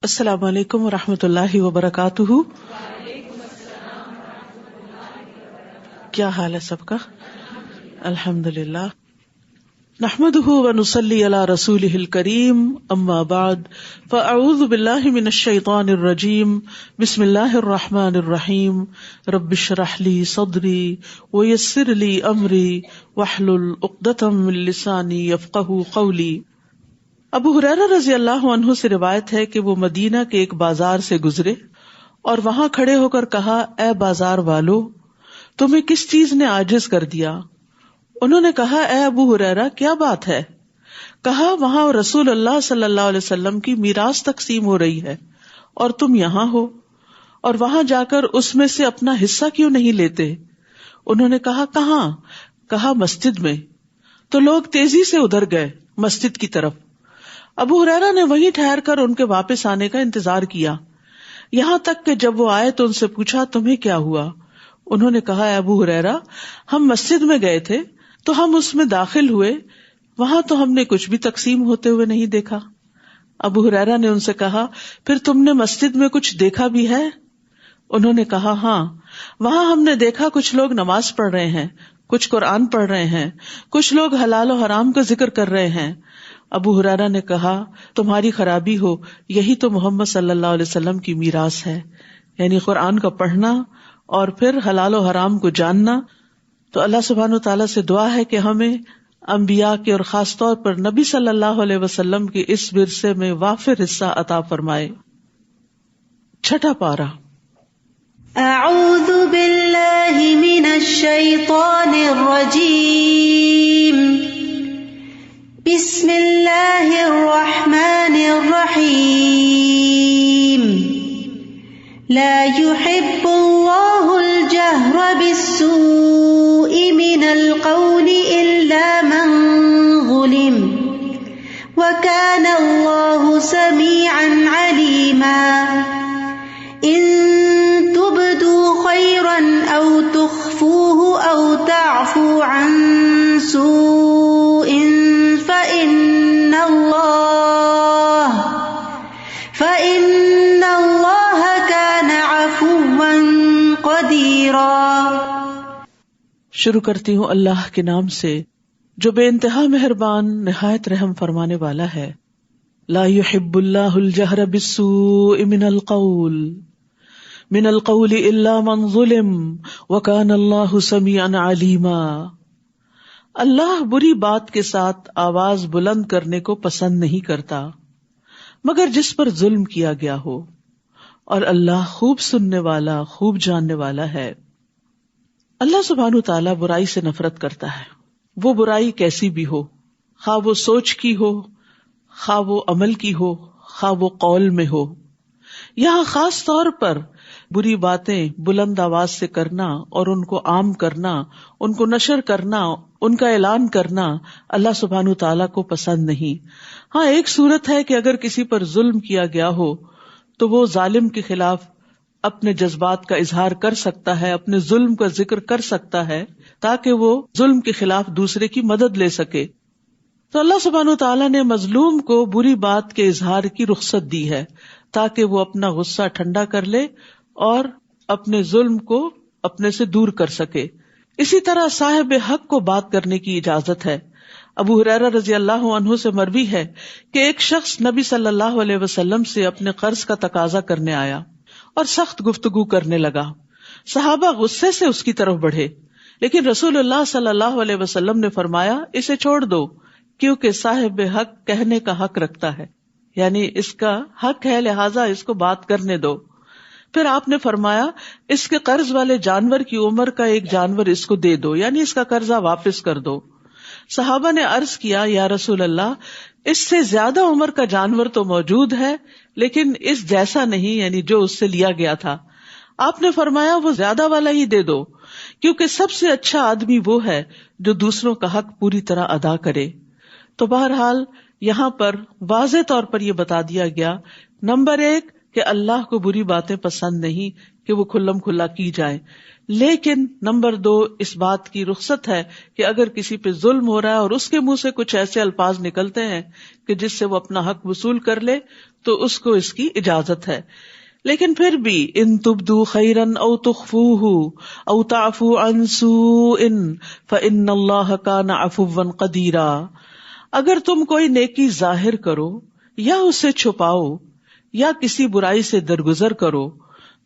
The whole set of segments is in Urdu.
السلام علیکم ورحمۃ اللہ وبرکاتہ. کیا حال ہے سب کا؟ الحمد للہ. نحمده ونصلی علی رسولہ الکریم. اما بعد فاعوذ باللہ من الشیطان الرجیم. بسم اللہ الرحمن الرحیم. رب اشرح لی صدری ویسر لی امری واحلل عقدۃ من لسانی یفقہوا قولی. ابو ہریرہ رضی اللہ عنہ سے روایت ہے کہ وہ مدینہ کے ایک بازار سے گزرے اور وہاں کھڑے ہو کر کہا، اے بازار والو، تمہیں کس چیز نے عاجز کر دیا؟ انہوں نے کہا، اے ابو ہریرہ کیا بات ہے؟ کہا، وہاں رسول اللہ صلی اللہ علیہ وسلم کی میراث تقسیم ہو رہی ہے اور تم یہاں ہو، اور وہاں جا کر اس میں سے اپنا حصہ کیوں نہیں لیتے؟ انہوں نے کہا، کہاں؟ کہا، مسجد میں. تو لوگ تیزی سے ادھر گئے مسجد کی طرف. ابو ہریرہ نے وہیں ٹھہر کر ان کے واپس آنے کا انتظار کیا، یہاں تک کہ جب وہ آئے تو ان سے پوچھا، تمہیں کیا ہوا؟ انہوں نے کہا، اے ابو ہریرہ، ہم مسجد میں گئے تھے تو ہم اس میں داخل ہوئے، وہاں تو ہم نے کچھ بھی تقسیم ہوتے ہوئے نہیں دیکھا. ابو ہریرہ نے ان سے کہا، پھر تم نے مسجد میں کچھ دیکھا بھی ہے؟ انہوں نے کہا، ہاں، وہاں ہم نے دیکھا کچھ لوگ نماز پڑھ رہے ہیں، کچھ قرآن پڑھ رہے ہیں، کچھ لوگ حلال و حرام کا ذکر کر رہے ہیں. ابو ہریرہ نے کہا، تمہاری خرابی ہو، یہی تو محمد صلی اللہ علیہ وسلم کی میراث ہے، یعنی قرآن کا پڑھنا اور پھر حلال و حرام کو جاننا. تو اللہ سبحانہ و تعالیٰ سے دعا ہے کہ ہمیں انبیاء کے اور خاص طور پر نبی صلی اللہ علیہ وسلم کے اس ورثے میں وافر حصہ عطا فرمائے. چھٹا پارہ. اعوذ باللہ من الشیطان الرجیم. بسم اللہ الرحمن الرحیم. لا يحب اللہ الجہر بالسوء من القول الا من ظلم وکان اللہ سمیعا علیما. ان تبدوا خیرا او تخفوه او تعفو عن سوء فإن اللہ کان عفوا قدیرا. شروع کرتی ہوں اللہ کے نام سے جو بے انتہا مہربان نہایت رحم فرمانے والا ہے. لا يحب اللہ الجہر بالسوء من القول الا من ظلم وکان اللہ سمیعا علیما. اللہ بری بات کے ساتھ آواز بلند کرنے کو پسند نہیں کرتا مگر جس پر ظلم کیا گیا ہو، اور اللہ خوب سننے والا، خوب جاننے والا ہے. اللہ سبحانہ تعالیٰ برائی سے نفرت کرتا ہے، وہ برائی کیسی بھی ہو، خواہ وہ سوچ کی ہو، خواہ وہ عمل کی ہو، خواہ وہ قول میں ہو. یہاں خاص طور پر بری باتیں بلند آواز سے کرنا اور ان کو عام کرنا، ان کو نشر کرنا، ان کا اعلان کرنا اللہ سبحانہ تعالیٰ کو پسند نہیں. ہاں، ایک صورت ہے کہ اگر کسی پر ظلم کیا گیا ہو تو وہ ظالم کے خلاف اپنے جذبات کا اظہار کر سکتا ہے، اپنے ظلم کا ذکر کر سکتا ہے تاکہ وہ ظلم کے خلاف دوسرے کی مدد لے سکے. تو اللہ سبحانہ تعالیٰ نے مظلوم کو بری بات کے اظہار کی رخصت دی ہے تاکہ وہ اپنا غصہ ٹھنڈا کر لے اور اپنے ظلم کو اپنے سے دور کر سکے. اسی طرح صاحب حق کو بات کرنے کی اجازت ہے. ابو ہریرہ رضی اللہ عنہ سے مروی ہے کہ ایک شخص نبی صلی اللہ علیہ وسلم سے اپنے قرض کا تقاضا کرنے آیا اور سخت گفتگو کرنے لگا. صحابہ غصے سے اس کی طرف بڑھے، لیکن رسول اللہ صلی اللہ علیہ وسلم نے فرمایا، اسے چھوڑ دو، کیونکہ صاحب حق کہنے کا حق رکھتا ہے، یعنی اس کا حق ہے، لہٰذا اس کو بات کرنے دو. پھر آپ نے فرمایا، اس کے قرض والے جانور کی عمر کا ایک جانور اس کو دے دو، یعنی اس کا قرضہ واپس کر دو. صحابہ نے عرض کیا، یا رسول اللہ، اس سے زیادہ عمر کا جانور تو موجود ہے لیکن اس جیسا نہیں، یعنی جو اس سے لیا گیا تھا. آپ نے فرمایا، وہ زیادہ والا ہی دے دو، کیونکہ سب سے اچھا آدمی وہ ہے جو دوسروں کا حق پوری طرح ادا کرے. تو بہرحال یہاں پر واضح طور پر یہ بتا دیا گیا، نمبر 1 کہ اللہ کو بری باتیں پسند نہیں، کہ وہ کھلم کھلا کی جائے. لیکن نمبر 2 اس بات کی رخصت ہے کہ اگر کسی پہ ظلم ہو رہا ہے اور اس کے منہ سے کچھ ایسے الفاظ نکلتے ہیں کہ جس سے وہ اپنا حق وصول کر لے تو اس کو اس کی اجازت ہے. لیکن پھر بھی ان تبدو خیرن او تخفوہ او تعفو عن سوء فإن اللہ کان عفوا قدیرا، اگر تم کوئی نیکی ظاہر کرو یا اسے چھپاؤ یا کسی برائی سے درگزر کرو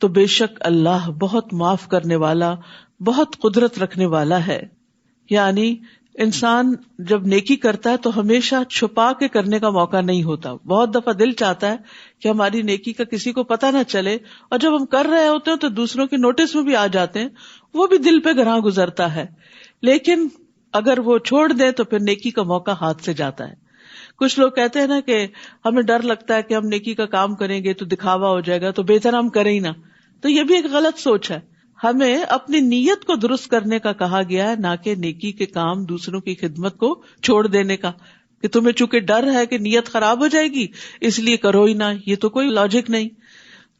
تو بے شک اللہ بہت معاف کرنے والا، بہت قدرت رکھنے والا ہے. یعنی انسان جب نیکی کرتا ہے تو ہمیشہ چھپا کے کرنے کا موقع نہیں ہوتا. بہت دفعہ دل چاہتا ہے کہ ہماری نیکی کا کسی کو پتہ نہ چلے، اور جب ہم کر رہے ہوتے ہیں تو دوسروں کے نوٹس میں بھی آ جاتے ہیں، وہ بھی دل پہ گراں گزرتا ہے. لیکن اگر وہ چھوڑ دیں تو پھر نیکی کا موقع ہاتھ سے جاتا ہے. کچھ لوگ کہتے ہیں نا کہ ہمیں ڈر لگتا ہے کہ ہم نیکی کا کام کریں گے تو دکھاوا ہو جائے گا، تو بہتر ہم کریں ہی نہ. تو یہ بھی ایک غلط سوچ ہے. ہمیں اپنی نیت کو درست کرنے کا کہا گیا ہے، نہ کہ نیکی کے کام دوسروں کی خدمت کو چھوڑ دینے کا، کہ تمہیں چونکہ ڈر ہے کہ نیت خراب ہو جائے گی اس لیے کرو ہی نہ. یہ تو کوئی لاجک نہیں.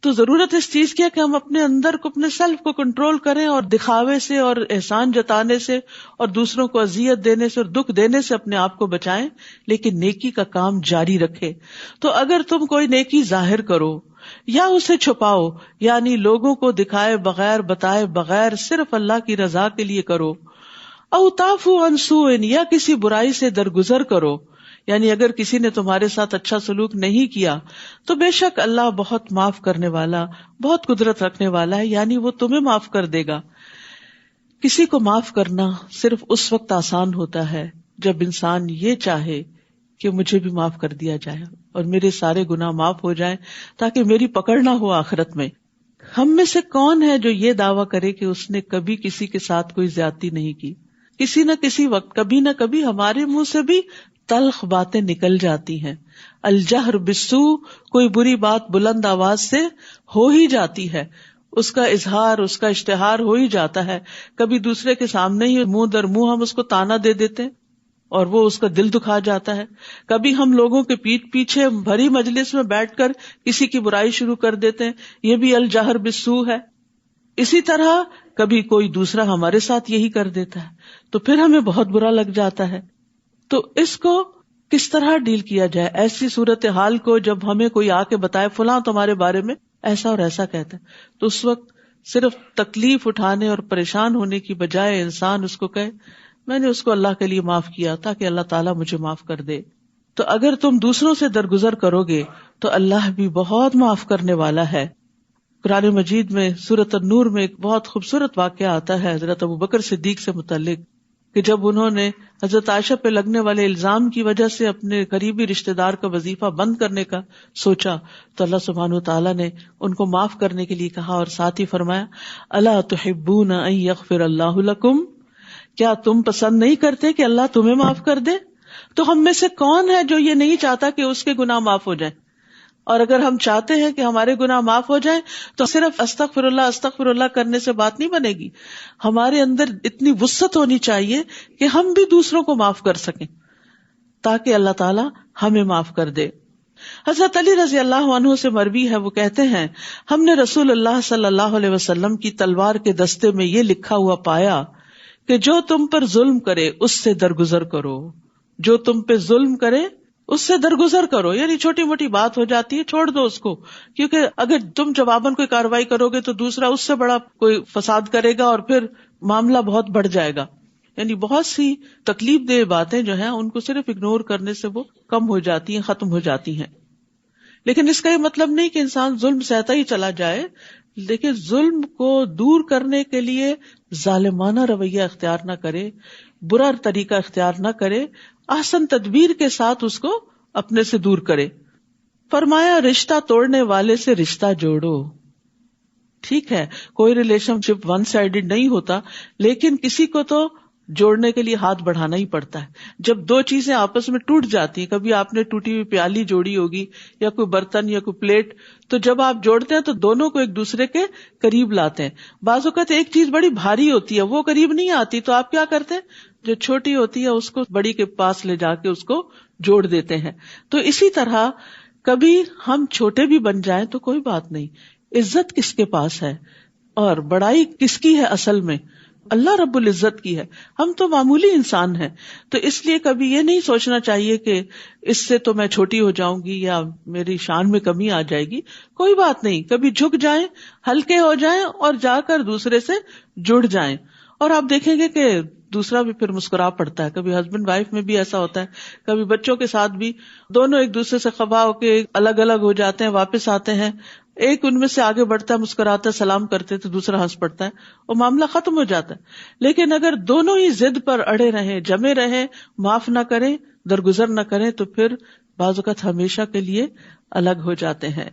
تو ضرورت اس چیز کی ہے کہ ہم اپنے اندر کو، اپنے سیلف کو کنٹرول کریں اور دکھاوے سے اور احسان جتانے سے اور دوسروں کو اذیت دینے سے اور دکھ دینے سے اپنے آپ کو بچائیں، لیکن نیکی کا کام جاری رکھے. تو اگر تم کوئی نیکی ظاہر کرو یا اسے چھپاؤ، یعنی لوگوں کو دکھائے بغیر بتائے بغیر صرف اللہ کی رضا کے لیے کرو، او تعفو عن سوء یا کسی برائی سے درگزر کرو، یعنی اگر کسی نے تمہارے ساتھ اچھا سلوک نہیں کیا تو بے شک اللہ بہت معاف کرنے والا، بہت قدرت رکھنے والا ہے، یعنی وہ تمہیں معاف کر دے گا. کسی کو معاف کرنا صرف اس وقت آسان ہوتا ہے جب انسان یہ چاہے کہ مجھے بھی معاف کر دیا جائے اور میرے سارے گناہ معاف ہو جائیں تاکہ میری پکڑ نہ ہو آخرت میں. ہم میں سے کون ہے جو یہ دعویٰ کرے کہ اس نے کبھی کسی کے ساتھ کوئی زیادتی نہیں کی؟ کسی نہ کسی وقت، کبھی نہ کبھی ہمارے منہ سے بھی تلخ باتیں نکل جاتی ہیں. الجہر بالسوء، کوئی بری بات بلند آواز سے ہو ہی جاتی ہے، اس کا اظہار، اس کا اشتہار ہو ہی جاتا ہے. کبھی دوسرے کے سامنے ہی منہ در منہ ہم اس کو تانا دے دیتے ہیں اور وہ اس کا دل دکھا جاتا ہے. کبھی ہم لوگوں کے پیٹھ پیچھے بھری مجلس میں بیٹھ کر کسی کی برائی شروع کر دیتے ہیں، یہ بھی الجہر بالسوء ہے. اسی طرح کبھی کوئی دوسرا ہمارے ساتھ یہی کر دیتا ہے تو پھر ہمیں بہت برا لگ جاتا ہے. تو اس کو کس طرح ڈیل کیا جائے ایسی صورتحال کو جب ہمیں کوئی آ کے بتائے فلاں تمہارے بارے میں ایسا اور ایسا کہتا ہے، تو اس وقت صرف تکلیف اٹھانے اور پریشان ہونے کی بجائے انسان اس کو کہے میں نے اس کو اللہ کے لیے معاف کیا تاکہ اللہ تعالیٰ مجھے معاف کر دے. تو اگر تم دوسروں سے درگزر کرو گے تو اللہ بھی بہت معاف کرنے والا ہے. قرآن مجید میں سورۃ النور میں ایک بہت خوبصورت واقعہ آتا ہے حضرت ابوبکر صدیق سے متعلق، کہ جب انہوں نے حضرت عائشہ پہ لگنے والے الزام کی وجہ سے اپنے قریبی رشتہ دار کا وظیفہ بند کرنے کا سوچا تو اللہ سبحانہ وتعالیٰ نے ان کو معاف کرنے کے لیے کہا اور ساتھ ہی فرمایا الا تحبون ان یغفر اللہ لکم، کیا تم پسند نہیں کرتے کہ اللہ تمہیں معاف کر دے؟ تو ہم میں سے کون ہے جو یہ نہیں چاہتا کہ اس کے گناہ معاف ہو جائیں؟ اور اگر ہم چاہتے ہیں کہ ہمارے گناہ معاف ہو جائیں تو صرف استغفر اللہ کرنے سے بات نہیں بنے گی. ہمارے اندر اتنی وسعت ہونی چاہیے کہ ہم بھی دوسروں کو معاف کر سکیں تاکہ اللہ تعالیٰ ہمیں معاف کر دے. حضرت علی رضی اللہ عنہ سے مروی ہے، وہ کہتے ہیں ہم نے رسول اللہ صلی اللہ علیہ وسلم کی تلوار کے دستے میں یہ لکھا ہوا پایا کہ جو تم پر ظلم کرے اس سے درگزر کرو. جو تم پہ ظلم کرے اس سے درگزر کرو، یعنی چھوٹی موٹی بات ہو جاتی ہے چھوڑ دو اس کو، کیونکہ اگر تم جواباً کوئی کارروائی کرو گے تو دوسرا اس سے بڑا کوئی فساد کرے گا اور پھر معاملہ بہت بڑھ جائے گا. یعنی بہت سی تکلیف دہ باتیں جو ہیں ان کو صرف اگنور کرنے سے وہ کم ہو جاتی ہیں، ختم ہو جاتی ہیں. لیکن اس کا یہ مطلب نہیں کہ انسان ظلم سہتا ہی چلا جائے، لیکن ظلم کو دور کرنے کے لیے ظالمانہ رویہ اختیار نہ کرے، برا طریقہ اختیار نہ کرے، احسن تدبیر کے ساتھ اس کو اپنے سے دور کرے. فرمایا رشتہ توڑنے والے سے رشتہ جوڑو. ٹھیک ہے کوئی ریلیشن شپ ون سائیڈڈ نہیں ہوتا، لیکن کسی کو تو جوڑنے کے لیے ہاتھ بڑھانا ہی پڑتا ہے. جب دو چیزیں آپس میں ٹوٹ جاتی ہیں، کبھی آپ نے ٹوٹی ہوئی پیالی جوڑی ہوگی یا کوئی برتن یا کوئی پلیٹ، تو جب آپ جوڑتے ہیں تو دونوں کو ایک دوسرے کے قریب لاتے ہیں. بعض اوقات ایک چیز بڑی بھاری ہوتی ہے وہ قریب نہیں آتی، تو آپ کیا کرتے ہیں جو چھوٹی ہوتی ہے اس کو بڑی کے پاس لے جا کے اس کو جوڑ دیتے ہیں. تو اسی طرح کبھی ہم چھوٹے بھی بن جائیں تو کوئی بات نہیں، عزت کس کے پاس ہے؟ اور بڑائی کس کی ہے اصل میں؟ اللہ رب العزت کی ہے. ہم تو معمولی انسان ہیں، تو اس لیے کبھی یہ نہیں سوچنا چاہیے کہ اس سے تو میں چھوٹی ہو جاؤں گی یا میری شان میں کمی آ جائے گی. کوئی بات نہیں، کبھی جھک جائیں، ہلکے ہو جائیں اور جا کر دوسرے سے جڑ جائیں، اور آپ دیکھیں گے کہ دوسرا بھی پھر مسکرا پڑتا ہے. کبھی ہسبینڈ وائف میں بھی ایسا ہوتا ہے، کبھی بچوں کے ساتھ بھی، دونوں ایک دوسرے سے خفا ہو کے الگ الگ ہو جاتے ہیں، واپس آتے ہیں، ایک ان میں سے آگے بڑھتا ہے، مسکراتا ہے، سلام کرتے تو دوسرا ہنس پڑتا ہے، وہ معاملہ ختم ہو جاتا ہے. لیکن اگر دونوں ہی ضد پر اڑے رہیں، جمے رہیں، معاف نہ کریں، درگزر نہ کریں، تو پھر بعض اوقات ہمیشہ کے لیے الگ ہو جاتے ہیں.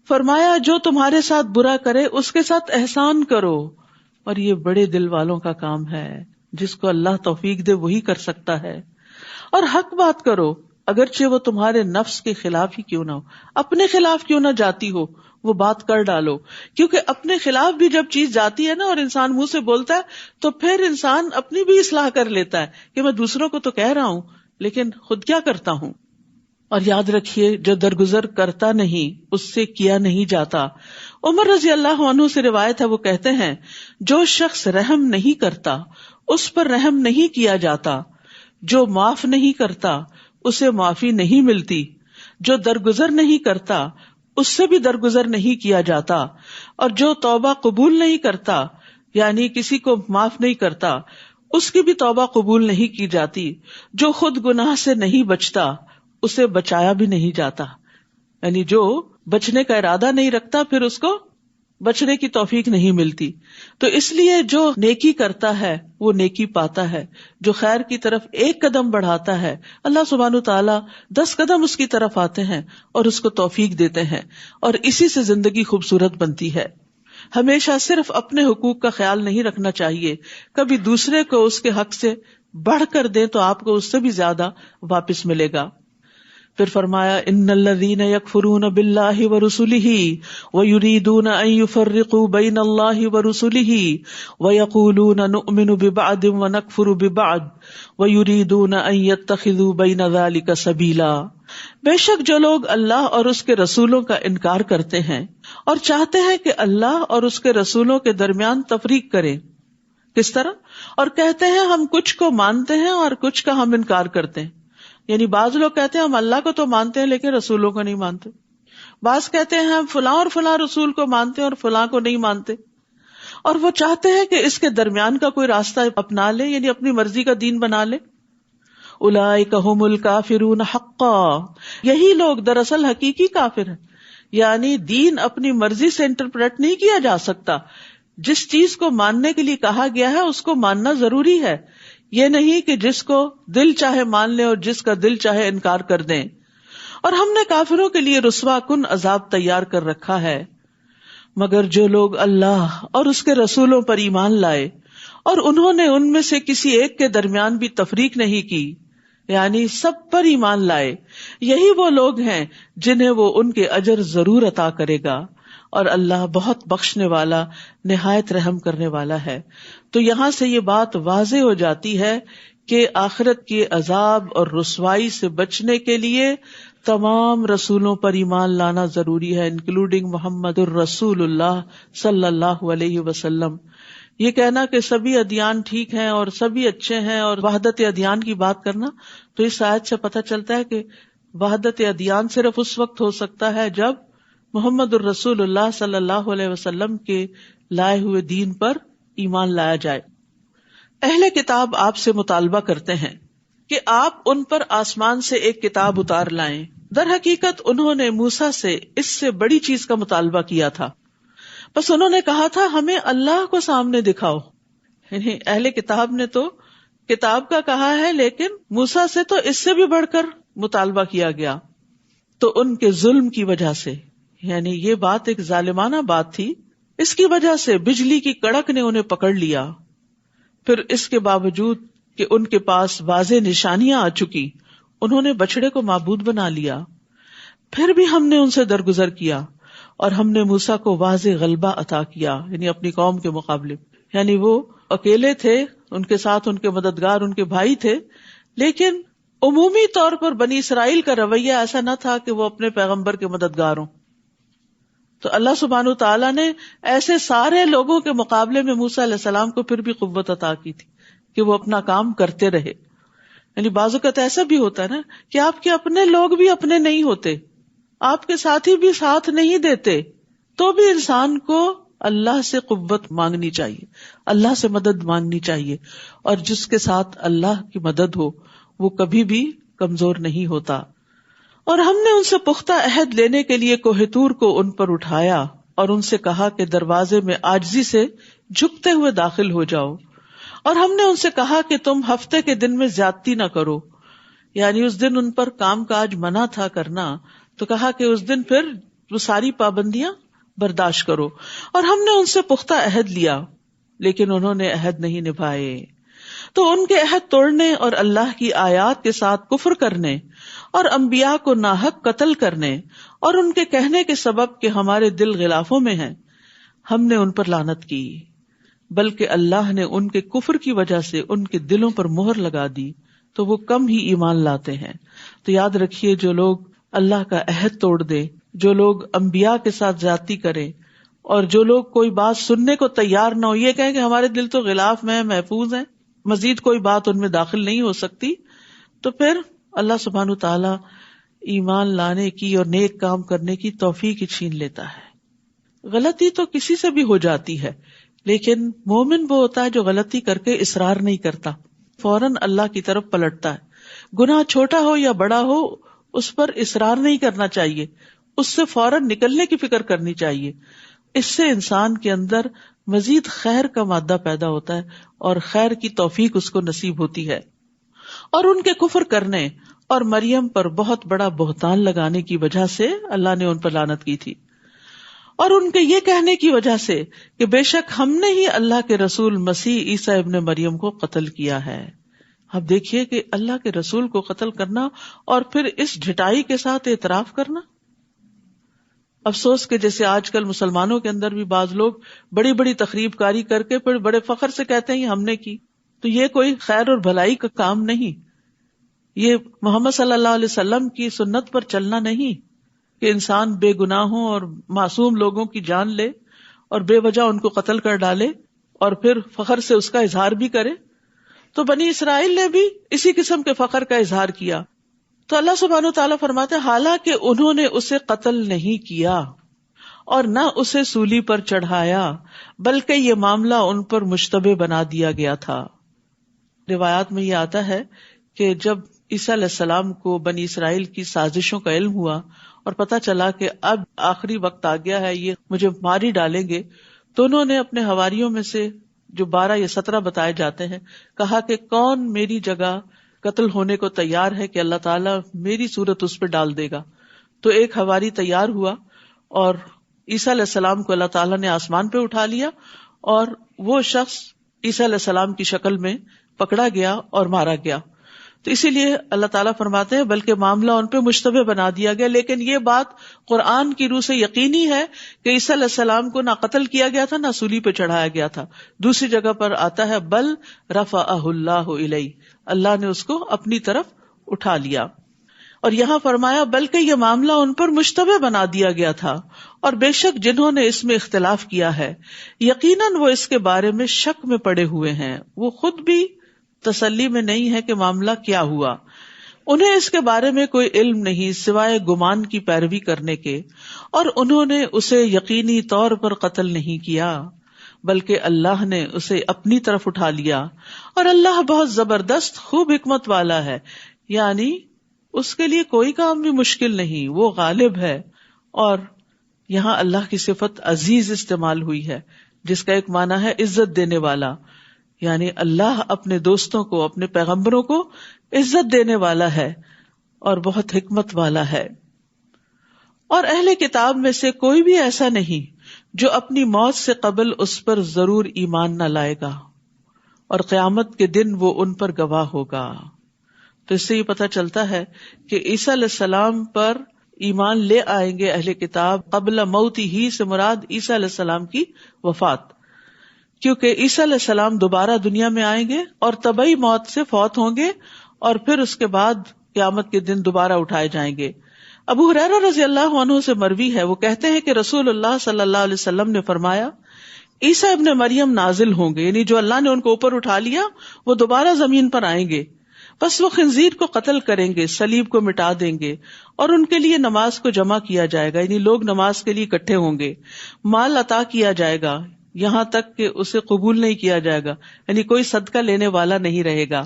فرمایا جو تمہارے ساتھ برا کرے اس کے ساتھ احسان کرو، اور یہ بڑے دل والوں کا کام ہے، جس کو اللہ توفیق دے وہی کر سکتا ہے. اور حق بات کرو اگرچہ وہ تمہارے نفس کے خلاف ہی کیوں نہ ہو، اپنے خلاف کیوں نہ جاتی ہو، وہ بات کر ڈالو. کیونکہ اپنے خلاف بھی جب چیز جاتی ہے نا اور انسان منہ سے بولتا ہے تو پھر انسان اپنی بھی اصلاح کر لیتا ہے کہ میں دوسروں کو تو کہہ رہا ہوں لیکن خود کیا کرتا ہوں. اور یاد رکھیے جو درگزر کرتا نہیں اس سے کیا نہیں جاتا. عمر رضی اللہ عنہ سے روایت ہے، وہ کہتے ہیں جو شخص رحم نہیں کرتا اس پر رحم نہیں کیا جاتا، جو معاف نہیں کرتا اسے معافی نہیں ملتی، جو درگزر نہیں کرتا اس سے بھی درگزر نہیں کیا جاتا، اور جو توبہ قبول نہیں کرتا یعنی کسی کو معاف نہیں کرتا اس کی بھی توبہ قبول نہیں کی جاتی، جو خود گناہ سے نہیں بچتا اسے بچایا بھی نہیں جاتا. یعنی جو بچنے کا ارادہ نہیں رکھتا پھر اس کو بچنے کی توفیق نہیں ملتی. تو اس لیے جو نیکی کرتا ہے وہ نیکی پاتا ہے، جو خیر کی طرف ایک قدم بڑھاتا ہے اللہ سبحانہ تعالیٰ 10 قدم اس کی طرف آتے ہیں اور اس کو توفیق دیتے ہیں، اور اسی سے زندگی خوبصورت بنتی ہے. ہمیشہ صرف اپنے حقوق کا خیال نہیں رکھنا چاہیے، کبھی دوسرے کو اس کے حق سے بڑھ کر دیں تو آپ کو اس سے بھی زیادہ واپس ملے گا. پھر فرمایا ان الذین یکفرون باللہ ورسلہ ویریدون ان یفرقوا بین اللہ ورسلہ ویقولون نؤمن ببعض ونکفر ببعض ویریدون ان یتخذوا بین ذلک سبیلا. بے شک جو لوگ اللہ اور اس کے رسولوں کا انکار کرتے ہیں اور چاہتے ہیں کہ اللہ اور اس کے رسولوں کے درمیان تفریق کریں. کس طرح؟ اور کہتے ہیں ہم کچھ کو مانتے ہیں اور کچھ کا ہم انکار کرتے ہیں. یعنی بعض لوگ کہتے ہیں ہم اللہ کو تو مانتے ہیں لیکن رسولوں کو نہیں مانتے، بعض کہتے ہیں ہم فلاں اور فلاں رسول کو مانتے ہیں اور فلاں کو نہیں مانتے، اور وہ چاہتے ہیں کہ اس کے درمیان کا کوئی راستہ اپنا لے، یعنی اپنی مرضی کا دین بنا لے. اولئک ھم الکافرون حقا، یہی لوگ دراصل حقیقی کافر ہیں. یعنی دین اپنی مرضی سے انٹرپریٹ نہیں کیا جا سکتا، جس چیز کو ماننے کے لیے کہا گیا ہے اس کو ماننا ضروری ہے، یہ نہیں کہ جس کو دل چاہے مان لیں اور جس کا دل چاہے انکار کر دیں. اور ہم نے کافروں کے لیے رسوا کن عذاب تیار کر رکھا ہے، مگر جو لوگ اللہ اور اس کے رسولوں پر ایمان لائے اور انہوں نے ان میں سے کسی ایک کے درمیان بھی تفریق نہیں کی، یعنی سب پر ایمان لائے، یہی وہ لوگ ہیں جنہیں وہ ان کے اجر ضرور عطا کرے گا، اور اللہ بہت بخشنے والا نہایت رحم کرنے والا ہے. تو یہاں سے یہ بات واضح ہو جاتی ہے کہ آخرت کے عذاب اور رسوائی سے بچنے کے لیے تمام رسولوں پر ایمان لانا ضروری ہے، انکلوڈنگ محمد الرسول اللہ صلی اللہ علیہ وسلم. یہ کہنا کہ سبھی ادیان ٹھیک ہیں اور سبھی اچھے ہیں اور وحدت ادیان کی بات کرنا، تو اس آیت سے پتہ چلتا ہے کہ وحدت ادیان صرف اس وقت ہو سکتا ہے جب محمد الرسول اللہ صلی اللہ علیہ وسلم کے لائے ہوئے دین پر ایمان لایا جائے. اہل کتاب آپ سے مطالبہ کرتے ہیں کہ آپ ان پر آسمان سے ایک کتاب اتار لائیں. در حقیقت انہوں نے موسیٰ سے اس سے بڑی چیز کا مطالبہ کیا تھا، بس انہوں نے کہا تھا ہمیں اللہ کو سامنے دکھاؤ. یعنی اہل کتاب نے تو کتاب کا کہا ہے لیکن موسیٰ سے تو اس سے بھی بڑھ کر مطالبہ کیا گیا. تو ان کے ظلم کی وجہ سے، یعنی یہ بات ایک ظالمانہ بات تھی، اس کی وجہ سے بجلی کی کڑک نے انہیں پکڑ لیا. پھر اس کے باوجود کہ ان کے پاس واضح نشانیاں آ چکی، انہوں نے بچڑے کو معبود بنا لیا. پھر بھی ہم نے ان سے درگزر کیا اور ہم نے موسیٰ کو واضح غلبہ عطا کیا، یعنی اپنی قوم کے مقابلے. یعنی وہ اکیلے تھے، ان کے ساتھ ان کے مددگار ان کے بھائی تھے، لیکن عمومی طور پر بنی اسرائیل کا رویہ ایسا نہ تھا کہ وہ اپنے پیغمبر کے مددگار ہوں. تو اللہ سبحانہ وتعالیٰ نے ایسے سارے لوگوں کے مقابلے میں موسیٰ علیہ السلام کو پھر بھی قوت عطا کی تھی کہ وہ اپنا کام کرتے رہے. یعنی بعض اوقات ایسا بھی ہوتا ہے نا کہ آپ کے اپنے لوگ بھی اپنے نہیں ہوتے، آپ کے ساتھی بھی ساتھ نہیں دیتے، تو بھی انسان کو اللہ سے قوت مانگنی چاہیے، اللہ سے مدد مانگنی چاہیے، اور جس کے ساتھ اللہ کی مدد ہو وہ کبھی بھی کمزور نہیں ہوتا. اور ہم نے ان سے پختہ عہد لینے کے لیے کوہ طور کو ان پر اٹھایا اور ان سے کہا کہ دروازے میں عاجزی سے جھکتے ہوئے داخل ہو جاؤ. اور ہم نے ان سے کہا کہ تم ہفتے کے دن میں زیادتی نہ کرو، یعنی اس دن ان پر کام کاج منع تھا کرنا، تو کہا کہ اس دن پھر وہ ساری پابندیاں برداشت کرو. اور ہم نے ان سے پختہ عہد لیا لیکن انہوں نے عہد نہیں نبھائے. تو ان کے عہد توڑنے اور اللہ کی آیات کے ساتھ کفر کرنے اور انبیاء کو ناحق قتل کرنے اور ان کے کہنے کے سبب کہ ہمارے دل غلافوں میں ہیں، ہم نے ان پر لعنت کی، بلکہ اللہ نے ان کے کفر کی وجہ سے ان کے دلوں پر مہر لگا دی تو وہ کم ہی ایمان لاتے ہیں. تو یاد رکھیے، جو لوگ اللہ کا عہد توڑ دے، جو لوگ انبیاء کے ساتھ زیادتی کریں، اور جو لوگ کوئی بات سننے کو تیار نہ ہو، یہ کہیں کہ ہمارے دل تو غلاف میں محفوظ ہیں، مزید کوئی بات ان میں داخل نہیں ہو سکتی، تو پھر اللہ سبحانہ تعالیٰ ایمان لانے کی اور نیک کام کرنے کی توفیق ہی چھین لیتا ہے. غلطی تو کسی سے بھی ہو جاتی ہے، لیکن مومن وہ ہوتا ہے جو غلطی کر کے اصرار نہیں کرتا، فوراً اللہ کی طرف پلٹتا ہے. گناہ چھوٹا ہو یا بڑا ہو اس پر اصرار نہیں کرنا چاہیے، اس سے فوراً نکلنے کی فکر کرنی چاہیے. اس سے انسان کے اندر مزید خیر کا مادہ پیدا ہوتا ہے اور خیر کی توفیق اس کو نصیب ہوتی ہے. اور ان کے کفر کرنے اور مریم پر بہت بڑا بہتان لگانے کی وجہ سے اللہ نے ان پر لعنت کی تھی، اور ان کے یہ کہنے کی وجہ سے کہ بے شک ہم نے ہی اللہ کے رسول مسیح عیسیٰ ابن مریم کو قتل کیا ہے. اب دیکھیے کہ اللہ کے رسول کو قتل کرنا اور پھر اس ڈھٹائی کے ساتھ اعتراف کرنا. افسوس کہ جیسے آج کل مسلمانوں کے اندر بھی بعض لوگ بڑی بڑی تقریب کاری کر کے پھر بڑے فخر سے کہتے ہیں ہم نے کی، تو یہ کوئی خیر اور بھلائی کا کام نہیں. یہ محمد صلی اللہ علیہ وسلم کی سنت پر چلنا نہیں کہ انسان بے گناہوں اور معصوم لوگوں کی جان لے اور بے وجہ ان کو قتل کر ڈالے اور پھر فخر سے اس کا اظہار بھی کرے. تو بنی اسرائیل نے بھی اسی قسم کے فخر کا اظہار کیا. تو اللہ سبحانہ وتعالیٰ فرماتے ہیں حالانکہ انہوں نے اسے قتل نہیں کیا اور نہ اسے سولی پر چڑھایا، بلکہ یہ معاملہ ان پر مشتبہ بنا دیا گیا تھا. روایات میں یہ آتا ہے کہ جب عیسیٰ علیہ السلام کو بنی اسرائیل کی سازشوں کا علم ہوا اور پتہ چلا کہ اب آخری وقت آ گیا ہے، یہ مجھے مار ہی ڈالیں گے، تو انہوں نے اپنے حواریوں میں سے جو 12 یا 17 بتائے جاتے ہیں کہا کہ کون میری جگہ قتل ہونے کو تیار ہے کہ اللہ تعالیٰ میری صورت اس پہ ڈال دے گا. تو ایک حواری تیار ہوا اور عیسیٰ علیہ السلام کو اللہ تعالیٰ نے آسمان پہ اٹھا لیا اور وہ شخص عیسیٰ علیہ السلام کی شکل میں پکڑا گیا اور مارا گیا. تو اسی لیے اللہ تعالیٰ فرماتے ہیں بلکہ معاملہ ان پہ مشتبہ بنا دیا گیا. لیکن یہ بات قرآن کی روح سے یقینی ہے کہ عیسیٰ علیہ السلام کو نہ قتل کیا گیا تھا نہ سولی پہ چڑھایا گیا تھا. دوسری جگہ پر آتا ہے بل رفعہ اللہ الیہ، اللہ نے اس کو اپنی طرف اٹھا لیا. اور یہاں فرمایا بلکہ یہ معاملہ ان پر مشتبہ بنا دیا گیا تھا، اور بے شک جنہوں نے اس میں اختلاف کیا ہے یقیناً وہ اس کے بارے میں شک میں پڑے ہوئے ہیں. وہ خود بھی تسلی میں نہیں ہے کہ معاملہ کیا ہوا، انہیں اس کے بارے میں کوئی علم نہیں سوائے گمان کی پیروی کرنے کے، اور انہوں نے اسے یقینی طور پر قتل نہیں کیا بلکہ اللہ نے اسے اپنی طرف اٹھا لیا. اور اللہ بہت زبردست خوب حکمت والا ہے، یعنی اس کے لیے کوئی کام بھی مشکل نہیں، وہ غالب ہے. اور یہاں اللہ کی صفت عزیز استعمال ہوئی ہے جس کا ایک معنی ہے عزت دینے والا، یعنی اللہ اپنے دوستوں کو، اپنے پیغمبروں کو عزت دینے والا ہے اور بہت حکمت والا ہے. اور اہل کتاب میں سے کوئی بھی ایسا نہیں جو اپنی موت سے قبل اس پر ضرور ایمان نہ لائے گا، اور قیامت کے دن وہ ان پر گواہ ہوگا. تو اس سے یہ پتہ چلتا ہے کہ عیسیٰ علیہ السلام پر ایمان لے آئیں گے اہل کتاب قبل موتی ہی سے مراد عیسیٰ علیہ السلام کی وفات، کیونکہ عیسیٰ علیہ السلام دوبارہ دنیا میں آئیں گے اور طبعی موت سے فوت ہوں گے اور پھر اس کے بعد قیامت کے دن دوبارہ اٹھائے جائیں گے. ابو ہریرہ رضی اللہ عنہ سے مروی ہے، وہ کہتے ہیں کہ رسول اللہ صلی اللہ علیہ وسلم نے فرمایا عیسیٰ ابن مریم نازل ہوں گے، یعنی جو اللہ نے ان کو اوپر اٹھا لیا وہ دوبارہ زمین پر آئیں گے، بس وہ خنزیر کو قتل کریں گے، صلیب کو مٹا دیں گے، اور ان کے لیے نماز کو جمع کیا جائے گا، یعنی لوگ نماز کے لیے اکٹھے ہوں گے، مال عطا کیا جائے گا یہاں تک کہ اسے قبول نہیں کیا جائے گا، یعنی کوئی صدقہ لینے والا نہیں رہے گا،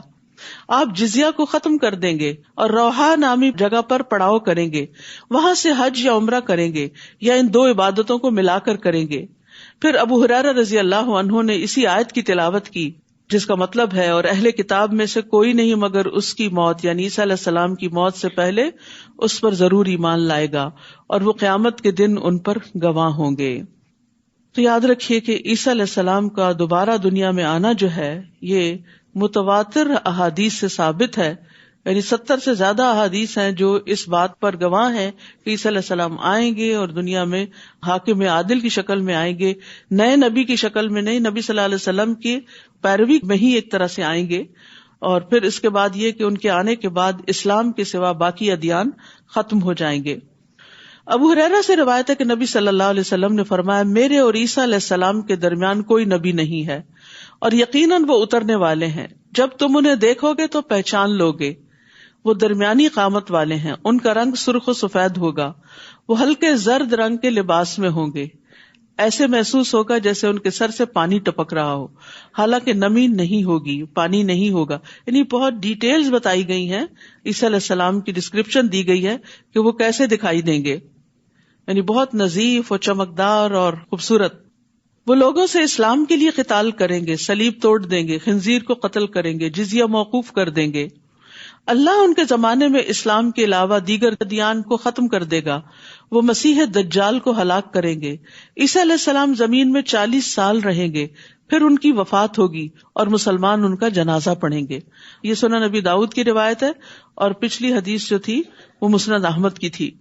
آپ جزیہ کو ختم کر دیں گے اور روحا نامی جگہ پر پڑاؤ کریں گے، وہاں سے حج یا عمرہ کریں گے یا ان دو عبادتوں کو ملا کر کریں گے۔ پھر ابو ہریرہ رضی اللہ عنہ نے اسی آیت کی تلاوت کی جس کا مطلب ہے اور اہل کتاب میں سے کوئی نہیں مگر اس کی موت یعنی عیسیٰ علیہ السلام کی موت سے پہلے اس پر ضرور ایمان لائے گا اور وہ قیامت کے دن ان پر گواہ ہوں گے۔ تو یاد رکھیے کہ عیسیٰ علیہ السلام کا دوبارہ دنیا میں آنا جو ہے یہ متواتر احادیث سے ثابت ہے، یعنی 70 سے زیادہ احادیث ہیں جو اس بات پر گواہ ہیں کہ عیسیٰ علیہ السلام آئیں گے اور دنیا میں حاکم عادل کی شکل میں آئیں گے، نئے نبی کی شکل میں نہیں، نبی صلی اللہ علیہ وسلم کی پیروی میں ہی ایک طرح سے آئیں گے، اور پھر اس کے بعد یہ کہ ان کے آنے کے بعد اسلام کے سوا باقی ادیان ختم ہو جائیں گے۔ ابو ہریرہ سے روایت ہے کہ نبی صلی اللہ علیہ وسلم نے فرمایا میرے اور عیسیٰ علیہ السلام کے درمیان کوئی نبی نہیں ہے اور یقیناً وہ اترنے والے ہیں، جب تم انہیں دیکھو گے تو پہچان لوگے، وہ درمیانی قامت والے ہیں، ان کا رنگ سرخ و سفید ہوگا، وہ ہلکے زرد رنگ کے لباس میں ہوں گے، ایسے محسوس ہوگا جیسے ان کے سر سے پانی ٹپک رہا ہو، حالانکہ نمی نہیں ہوگی، پانی نہیں ہوگا، یعنی بہت ڈیٹیلز بتائی گئی ہیں، عیسیٰ علیہ السلام کی ڈسکرپشن دی گئی ہے کہ وہ کیسے دکھائی دیں گے، یعنی بہت نظیف اور چمکدار اور خوبصورت۔ وہ لوگوں سے اسلام کے لیے قتال کریں گے، صلیب توڑ دیں گے، خنزیر کو قتل کریں گے، جزیہ موقوف کر دیں گے۔ اللہ ان کے زمانے میں اسلام کے علاوہ دیگر ادیان کو ختم کر دے گا، وہ مسیح دجال کو ہلاک کریں گے۔ عیسیٰ علیہ السلام زمین میں 40 سال رہیں گے، پھر ان کی وفات ہوگی اور مسلمان ان کا جنازہ پڑھیں گے۔ یہ سنن نبی داؤد کی روایت ہے، اور پچھلی حدیث جو تھی وہ مسند احمد کی تھی۔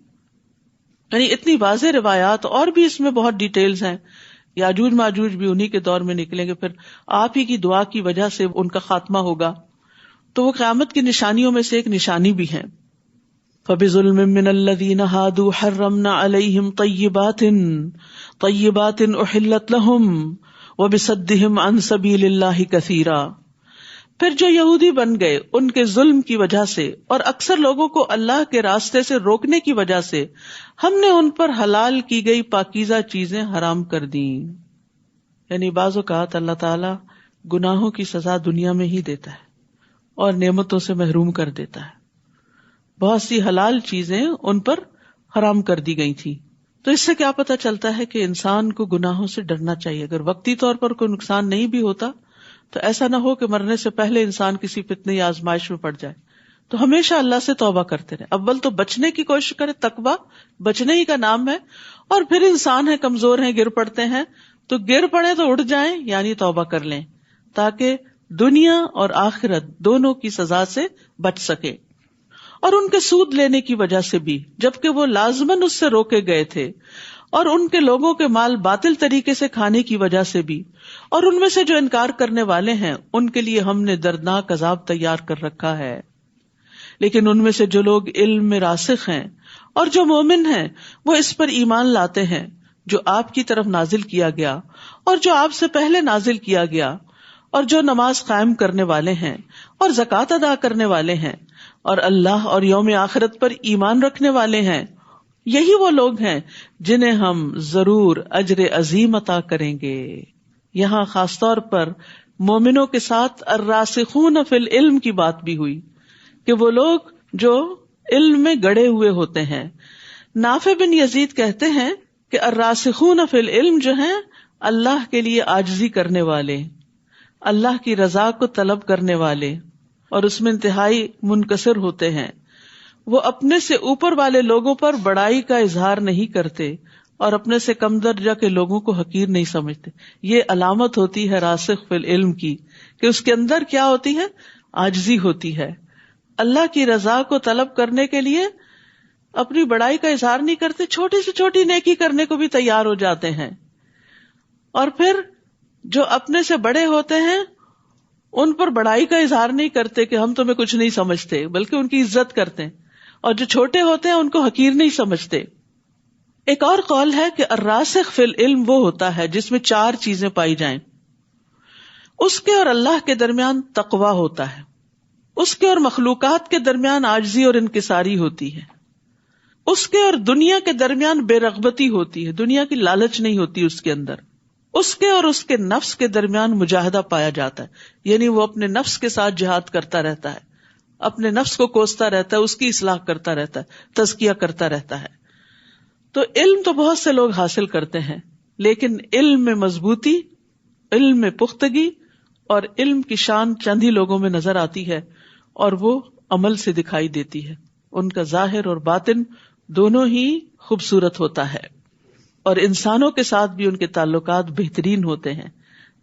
یعنی اتنی واضح روایات، اور بھی اس میں بہت ڈیٹیلز ہیں۔ یاجوج ماجوج بھی انہی کے دور میں نکلیں گے، پھر آپ ہی کی دعا کی وجہ سے ان کا خاتمہ ہوگا، تو وہ قیامت کی نشانیوں میں سے ایک نشانی بھی ہے۔ فَبِظُلْمٍ مِّنَ الَّذِينَ هَادُوا حَرَّمْنَا عَلَيْهِمْ طَيِّبَاتٍ أُحِلَّتْ لَهُمْ وَبِصَدِّهِمْ عَن سَبِيلِ اللَّهِ كَثِيرًا۔ پھر جو یہودی بن گئے ان کے ظلم کی وجہ سے اور اکثر لوگوں کو اللہ کے راستے سے روکنے کی وجہ سے ہم نے ان پر حلال کی گئی پاکیزہ چیزیں حرام کر دیں۔ یعنی بعض اوقات اللہ تعالی گناہوں کی سزا دنیا میں ہی دیتا ہے اور نعمتوں سے محروم کر دیتا ہے۔ بہت سی حلال چیزیں ان پر حرام کر دی گئی تھی، تو اس سے کیا پتہ چلتا ہے کہ انسان کو گناہوں سے ڈرنا چاہیے۔ اگر وقتی طور پر کوئی نقصان نہیں بھی ہوتا تو ایسا نہ ہو کہ مرنے سے پہلے انسان کسی فتنے یا آزمائش میں پڑ جائے، تو ہمیشہ اللہ سے توبہ کرتے رہے۔ اول تو بچنے کی کوشش کرے، تقویٰ بچنے ہی کا نام ہے، اور پھر انسان ہے، کمزور ہیں، گر پڑتے ہیں تو گر پڑے تو اٹھ جائیں، یعنی توبہ کر لیں، تاکہ دنیا اور آخرت دونوں کی سزا سے بچ سکے۔ اور ان کے سود لینے کی وجہ سے بھی، جبکہ وہ لازماً اس سے روکے گئے تھے، اور ان کے لوگوں کے مال باطل طریقے سے کھانے کی وجہ سے بھی، اور ان میں سے جو انکار کرنے والے ہیں ان کے لیے ہم نے دردناک عذاب تیار کر رکھا ہے۔ لیکن ان میں سے جو لوگ علم میں راسخ ہیں اور جو مومن ہیں وہ اس پر ایمان لاتے ہیں جو آپ کی طرف نازل کیا گیا اور جو آپ سے پہلے نازل کیا گیا، اور جو نماز قائم کرنے والے ہیں اور زکوٰۃ ادا کرنے والے ہیں اور اللہ اور یوم آخرت پر ایمان رکھنے والے ہیں، یہی وہ لوگ ہیں جنہیں ہم ضرور اجر عظیم عطا کریں گے۔ یہاں خاص طور پر مومنوں کے ساتھ الراسخون فی العلم کی بات بھی ہوئی کہ وہ لوگ جو علم میں گڑے ہوئے ہوتے ہیں۔ نافع بن یزید کہتے ہیں کہ الراسخون فی العلم جو ہیں اللہ کے لیے عاجزی کرنے والے، اللہ کی رضا کو طلب کرنے والے، اور اس میں انتہائی منکسر ہوتے ہیں۔ وہ اپنے سے اوپر والے لوگوں پر بڑائی کا اظہار نہیں کرتے اور اپنے سے کم درجہ کے لوگوں کو حقیر نہیں سمجھتے۔ یہ علامت ہوتی ہے راسخ فی العلم کی، کہ اس کے اندر کیا ہوتی ہے؟ عاجزی ہوتی ہے۔ اللہ کی رضا کو طلب کرنے کے لیے اپنی بڑائی کا اظہار نہیں کرتے، چھوٹی سے چھوٹی نیکی کرنے کو بھی تیار ہو جاتے ہیں، اور پھر جو اپنے سے بڑے ہوتے ہیں ان پر بڑائی کا اظہار نہیں کرتے کہ ہم تمہیں کچھ نہیں سمجھتے، بلکہ ان کی عزت کرتے ہیں، اور جو چھوٹے ہوتے ہیں ان کو حقیر نہیں سمجھتے. ایک اور قول ہے کہ الراسخ فی العلم وہ ہوتا ہے جس میں 4 چیزیں پائی جائیں. اس کے اور اللہ کے درمیان تقوی ہوتا ہے، اس کے اور مخلوقات کے درمیان عاجزی اور انکساری ہوتی ہے، اس کے اور دنیا کے درمیان بے رغبتی ہوتی ہے، دنیا کی لالچ نہیں ہوتی اس کے اندر، اس کے اور اس کے نفس کے درمیان مجاہدہ پایا جاتا ہے، یعنی وہ اپنے نفس کے ساتھ جہاد کرتا رہتا ہے، اپنے نفس کو کوستا رہتا ہے، اس کی اصلاح کرتا رہتا ہے، تزکیہ کرتا رہتا ہے. تو علم تو بہت سے لوگ حاصل کرتے ہیں، لیکن علم میں مضبوطی، علم میں پختگی اور علم کی شان چند ہی لوگوں میں نظر آتی ہے، اور وہ عمل سے دکھائی دیتی ہے. ان کا ظاہر اور باطن دونوں ہی خوبصورت ہوتا ہے، اور انسانوں کے ساتھ بھی ان کے تعلقات بہترین ہوتے ہیں.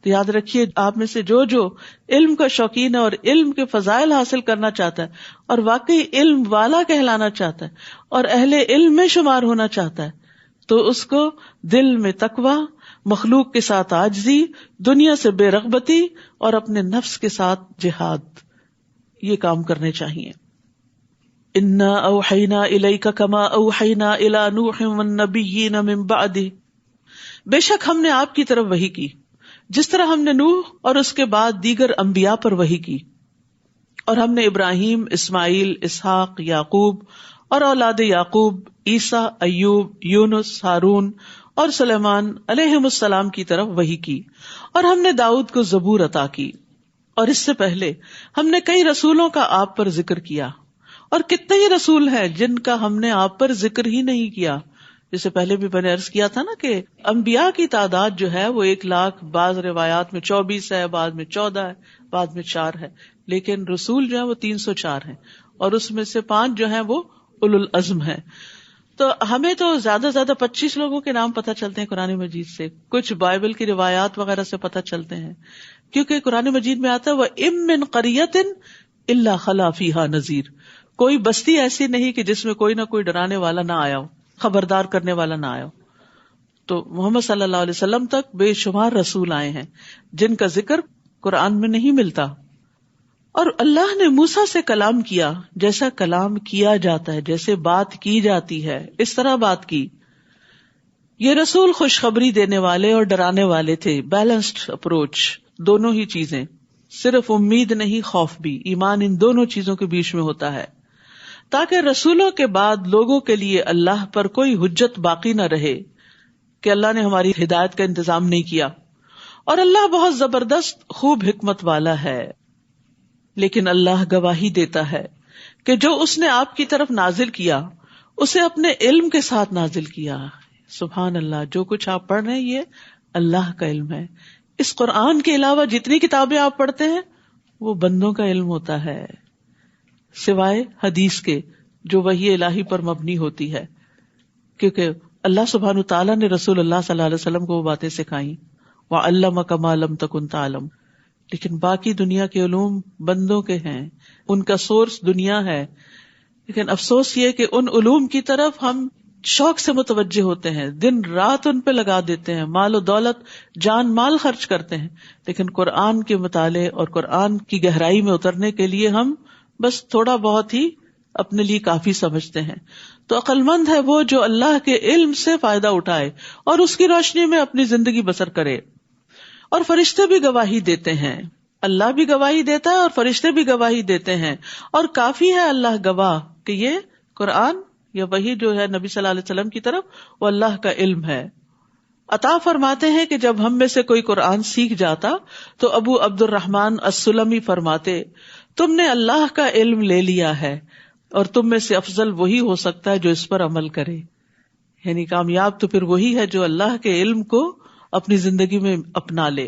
تو یاد رکھیے، آپ میں سے جو علم کا شوقین ہے اور علم کے فضائل حاصل کرنا چاہتا ہے اور واقعی علم والا کہلانا چاہتا ہے اور اہل علم میں شمار ہونا چاہتا ہے، تو اس کو دل میں تقوی، مخلوق کے ساتھ عاجزی، دنیا سے بے رغبتی اور اپنے نفس کے ساتھ جہاد، یہ کام کرنے چاہیے. انا اوحینا الیک کما اوحینا الی نوح والنبیین من بعدہ، بے شک ہم نے آپ کی طرف وحی کی جس طرح ہم نے نوح اور اس کے بعد دیگر انبیاء پر وحی کی، اور ہم نے ابراہیم، اسماعیل، اسحاق، یعقوب اور اولاد یعقوب، عیسیٰ، ایوب، یونس، ہارون اور سلیمان علیہم السلام کی طرف وحی کی، اور ہم نے داؤد کو زبور عطا کی. اور اس سے پہلے ہم نے کئی رسولوں کا آپ پر ذکر کیا، اور کتنے ہی رسول ہیں جن کا ہم نے آپ پر ذکر ہی نہیں کیا. جسے پہلے بھی میں نے عرض کیا تھا نا کہ انبیاء کی تعداد جو ہے وہ 1,00,000، بعض روایات میں 24 ہے، بعض میں 14 ہے، بعض میں 4 ہے، لیکن رسول جو ہے وہ 304 ہیں، اور اس میں سے 5 جو ہیں وہ اولو العزم ہیں. تو ہمیں تو زیادہ سے زیادہ 25 لوگوں کے نام پتہ چلتے ہیں قرآن مجید سے، کچھ بائبل کی روایات وغیرہ سے پتہ چلتے ہیں، کیونکہ قرآن مجید میں آتا ہے وَإِن مِّن قَرْيَةٍ إِلَّا خَلَا فِيهَا نَذِيرٌ، کوئی بستی ایسی نہیں کہ جس میں کوئی نہ کوئی ڈرانے والا نہ آیا ہو، خبردار کرنے والا نہ آیا ہو. تو محمد صلی اللہ علیہ وسلم تک بے شمار رسول آئے ہیں جن کا ذکر قرآن میں نہیں ملتا. اور اللہ نے موسیٰ سے کلام کیا جیسا کلام کیا جاتا ہے، جیسے بات کی جاتی ہے اس طرح بات کی. یہ رسول خوشخبری دینے والے اور ڈرانے والے تھے، بیلنسڈ اپروچ، دونوں ہی چیزیں، صرف امید نہیں خوف بھی. ایمان ان دونوں چیزوں کے بیچ میں ہوتا ہے، تاکہ رسولوں کے بعد لوگوں کے لیے اللہ پر کوئی حجت باقی نہ رہے کہ اللہ نے ہماری ہدایت کا انتظام نہیں کیا. اور اللہ بہت زبردست خوب حکمت والا ہے. لیکن اللہ گواہی دیتا ہے کہ جو اس نے آپ کی طرف نازل کیا اسے اپنے علم کے ساتھ نازل کیا. سبحان اللہ، جو کچھ آپ پڑھ رہے ہیں یہ اللہ کا علم ہے. اس قرآن کے علاوہ جتنی کتابیں آپ پڑھتے ہیں وہ بندوں کا علم ہوتا ہے، سوائے حدیث کے جو وحی الہی پر مبنی ہوتی ہے، کیونکہ اللہ سبحانہ تعالیٰ نے رسول اللہ صلی اللہ علیہ وسلم کو وہ باتیں سکھائیں، وَعَلَّمَكَ مَا لَمْ تَكُنْ تَعْلَمْ. لیکن باقی دنیا کے علوم بندوں کے ہیں، ان کا سورس دنیا ہے. لیکن افسوس یہ کہ ان علوم کی طرف ہم شوق سے متوجہ ہوتے ہیں، دن رات ان پہ لگا دیتے ہیں، مال و دولت، جان مال خرچ کرتے ہیں، لیکن قرآن کے مطالعے اور قرآن کی گہرائی میں اترنے کے لیے ہم بس تھوڑا بہت ہی اپنے لیے کافی سمجھتے ہیں. تو عقل مند ہے وہ جو اللہ کے علم سے فائدہ اٹھائے اور اس کی روشنی میں اپنی زندگی بسر کرے. اور فرشتے بھی گواہی دیتے ہیں، اللہ بھی گواہی دیتا ہے اور فرشتے بھی گواہی دیتے ہیں، اور کافی ہے اللہ گواہ کہ یہ قرآن یا وحی جو ہے نبی صلی اللہ علیہ وسلم کی طرف وہ اللہ کا علم ہے. عطا فرماتے ہیں کہ جب ہم میں سے کوئی قرآن سیکھ جاتا تو ابو عبد الرحمن السلمی فرماتے، تم نے اللہ کا علم لے لیا ہے اور تم میں سے افضل وہی ہو سکتا ہے جو اس پر عمل کرے. یعنی کامیاب تو پھر وہی ہے جو اللہ کے علم کو اپنی زندگی میں اپنا لے.